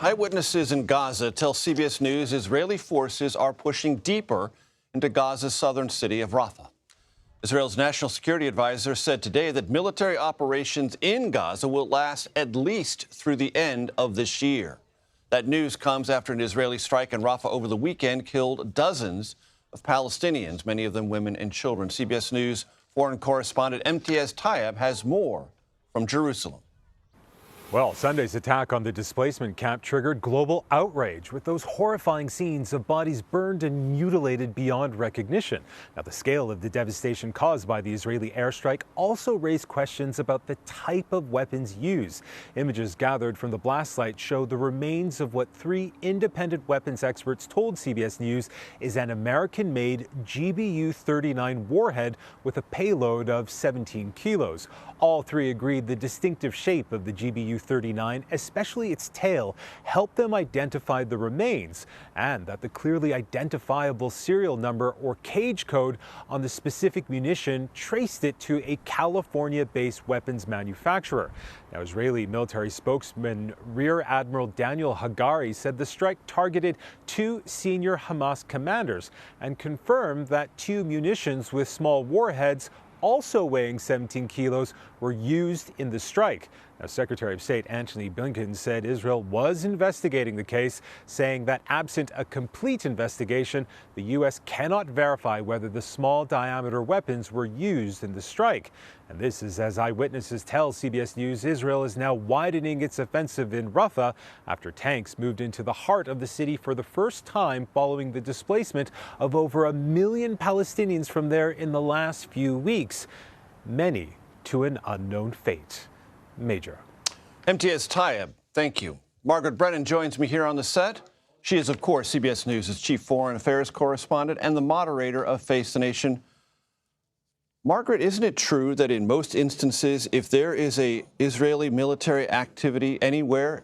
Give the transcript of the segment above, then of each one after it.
Eyewitnesses in Gaza tell CBS News Israeli forces are pushing deeper into Gaza's southern city of Rafah. Israel's national security advisor said today that military operations in Gaza will last at least through the end of this year. That news comes after an Israeli strike in Rafah over the weekend killed dozens of Palestinians, many of them women and children. CBS News foreign correspondent Imtiaz Tyab has more from Jerusalem. Well, Sunday's attack on the displacement camp triggered global outrage with those horrifying scenes of bodies burned and mutilated beyond recognition. Now, the scale of the devastation caused by the Israeli airstrike also raised questions about the type of weapons used. Images gathered from the blast site show the remains of what three independent weapons experts told CBS News is an American-made GBU-39 warhead with a payload of 17 kilos. All three agreed the distinctive shape of the GBU-39, especially its tail, helped them identify the remains, and that the clearly identifiable serial number or cage code on the specific munition traced it to a California-based weapons manufacturer. Now, Israeli military spokesman Rear Admiral Daniel Hagari said the strike targeted two senior Hamas commanders and confirmed that two munitions with small warheads also weighing 17 kilos were used in the strike. Now, Secretary of State Antony Blinken said Israel was investigating the case, saying that absent a complete investigation, the U.S. cannot verify whether the small diameter weapons were used in the strike. And this is as eyewitnesses tell CBS News Israel is now widening its offensive in Rafah after tanks moved into the heart of the city for the first time following the displacement of over 1 million Palestinians from there in the last few weeks, many to an unknown fate. Major. Imtiaz Tyab, thank you. Margaret Brennan joins me here on the set. She is, of course, CBS News' chief foreign affairs correspondent and the moderator of Face the Nation. Margaret, isn't it true that in most instances, if there is a Israeli military activity anywhere,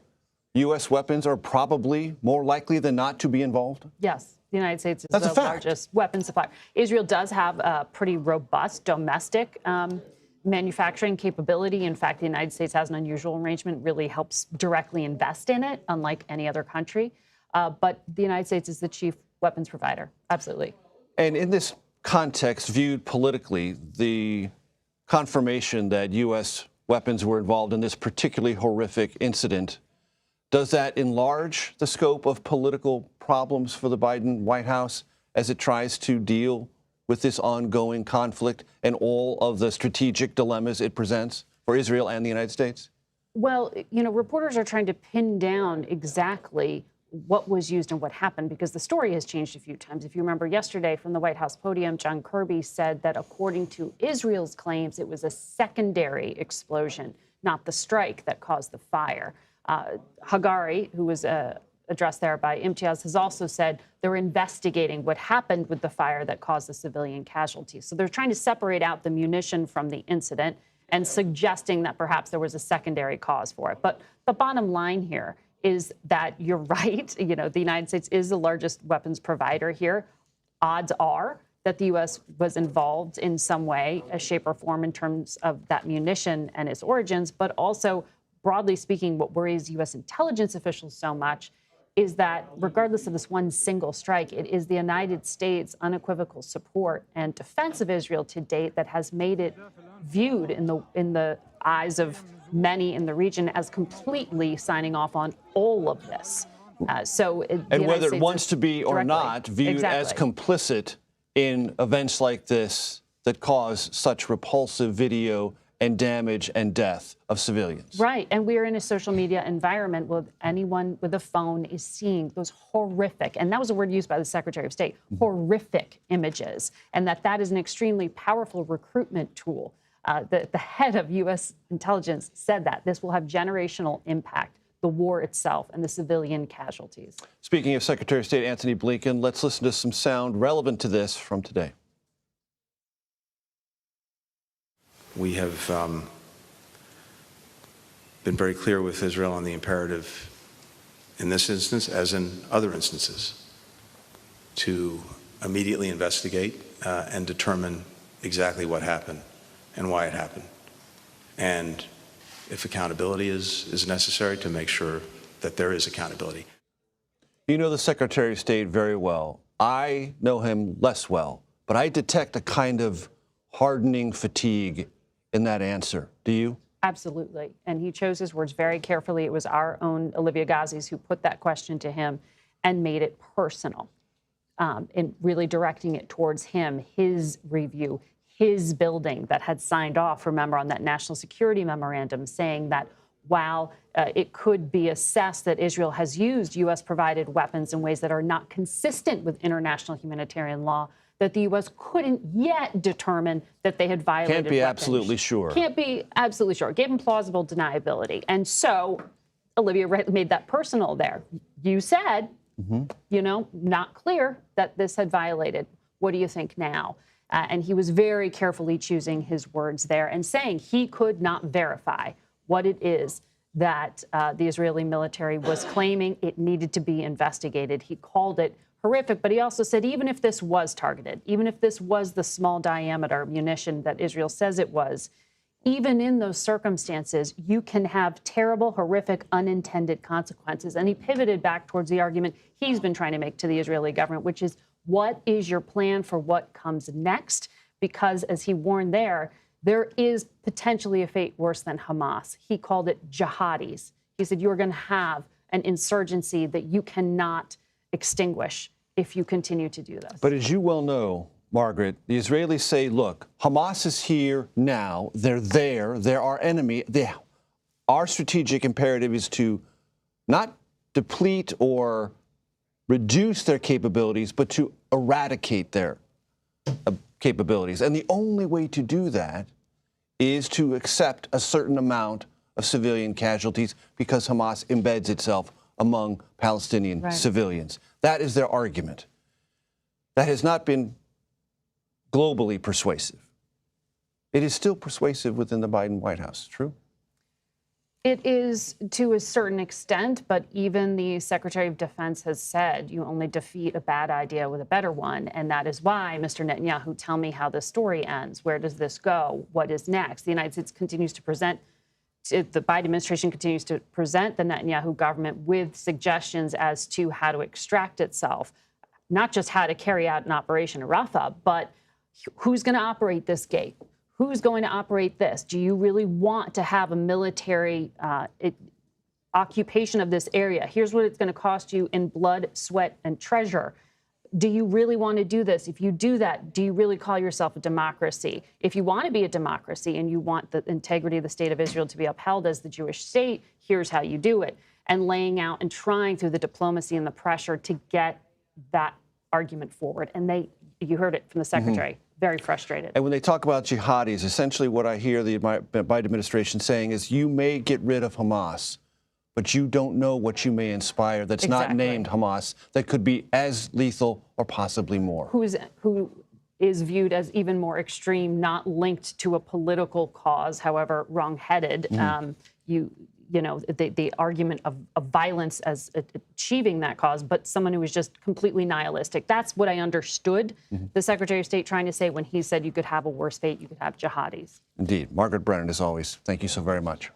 U.S. weapons are probably more likely than not to be involved? Yes. The United States is That's the largest weapons supplier. Israel does have a pretty robust domestic manufacturing capability. In fact, the United States has an unusual arrangement, really helps directly invest in it, unlike any other country. But the United States is the chief weapons provider. Absolutely. And in this context, viewed politically, the confirmation that U.S. weapons were involved in this particularly horrific incident, does that enlarge the scope of political problems for the Biden White House as it tries to deal with this ongoing conflict and all of the strategic dilemmas it presents for Israel and the United States? Well, you know, reporters are trying to pin down exactly what was used and what happened because the story has changed a few times. If you remember yesterday from the White House podium, John Kirby said that according to Israel's claims, it was a secondary explosion, not the strike that caused the fire. Hagari, who was addressed there by Imtiaz, has also said they're investigating what happened with the fire that caused the civilian casualties. So they're trying to separate out the munition from the incident and suggesting that perhaps there was a secondary cause for it. But the bottom line here is that you're right. You know, the United States is the largest weapons provider here. Odds are that the U.S. was involved in some way, shape, or form in terms of that munition and its origins. But also, broadly speaking, what worries U.S. intelligence officials so much is that regardless of this one single strike, it is the United States' unequivocal support and defense of Israel to date that has made it viewed in the eyes of many in the region as completely signing off on all of this. And whether it wants to be or not, viewed as complicit in events like this that cause such repulsive video and damage and death of civilians. Right. And we're in a social media environment where anyone with a phone is seeing those horrific, and that was a word used by the Secretary of State, horrific images, and that is an extremely powerful recruitment tool. The head of U.S. intelligence said that this will have generational impact, the war itself and the civilian casualties. Speaking of Secretary of State Antony Blinken, let's listen to some sound relevant to this from today. We have been very clear with Israel on the imperative in this instance, as in other instances, to immediately investigate and determine exactly what happened and why it happened. And if accountability is necessary, to make sure that there is accountability. You know the Secretary of State very well. I know him less well, but I detect a kind of hardening fatigue in that answer. Do you? Absolutely. And he chose his words very carefully. It was our own Olivia Gazis who put that question to him and made it personal, in really directing it towards him, his review, his building that had signed off, remember, on that national security memorandum, saying that while it could be assessed that Israel has used U.S.-provided weapons in ways that are not consistent with international humanitarian law, that the U.S. couldn't yet determine that they had violated Can't be weapons. absolutely sure. Can't be absolutely sure. Gave him plausible deniability. And so Olivia made that personal there. You said, you know, not clear that this had violated. What do you think now? And he was very carefully choosing his words there and saying he could not verify what it is that the Israeli military was claiming. It needed to be investigated. He called it horrific, but he also said even if this was targeted, even if this was the small diameter munition that Israel says it was, even in those circumstances, you can have terrible, horrific, unintended consequences. And he pivoted back towards the argument he's been trying to make to the Israeli government, which is, what is your plan for what comes next? Because as he warned there is potentially a fate worse than Hamas. He called it jihadis. He said you're going to have an insurgency that you cannot extinguish if you continue to do this. But as you well know, Margaret, the Israelis say, look, Hamas is here now. They're there. They're our enemy. Our strategic imperative is to not deplete or reduce their capabilities, but to eradicate their capabilities. And the only way to do that is to accept a certain amount of civilian casualties because Hamas embeds itself among Palestinian civilians. That is their argument. That has not been globally persuasive. It is still persuasive within the Biden White House. True? It is to a certain extent, but even the Secretary of Defense has said you only defeat a bad idea with a better one. And that is why, Mr. Netanyahu, tell me how the story ends. Where does this go? What is next? The United States continues to present, the Biden administration continues to present the Netanyahu government with suggestions as to how to extract itself, not just how to carry out an operation in Rafah, but who's going to operate this gate? Who's going to operate this? Do you really want to have a military occupation of this area? Here's what it's going to cost you in blood, sweat, and treasure. Do you really want to do this? If you do that, do you really call yourself a democracy? If you want to be a democracy and you want the integrity of the state of Israel to be upheld as the Jewish state, here's how you do it. And laying out and trying through the diplomacy and the pressure to get that argument forward. And you heard it from the secretary, very frustrated. And when they talk about jihadis, essentially what I hear the Biden administration saying is you may get rid of Hamas, but you don't know what you may inspire that's not named Hamas that could be as lethal or possibly more. Who is viewed as even more extreme, not linked to a political cause, however wrong-headed. You know, the argument of violence as achieving that cause, but someone who is just completely nihilistic. That's what I understood the Secretary of State trying to say when he said you could have a worse fate, you could have jihadis. Indeed. Margaret Brennan, as always, thank you so very much.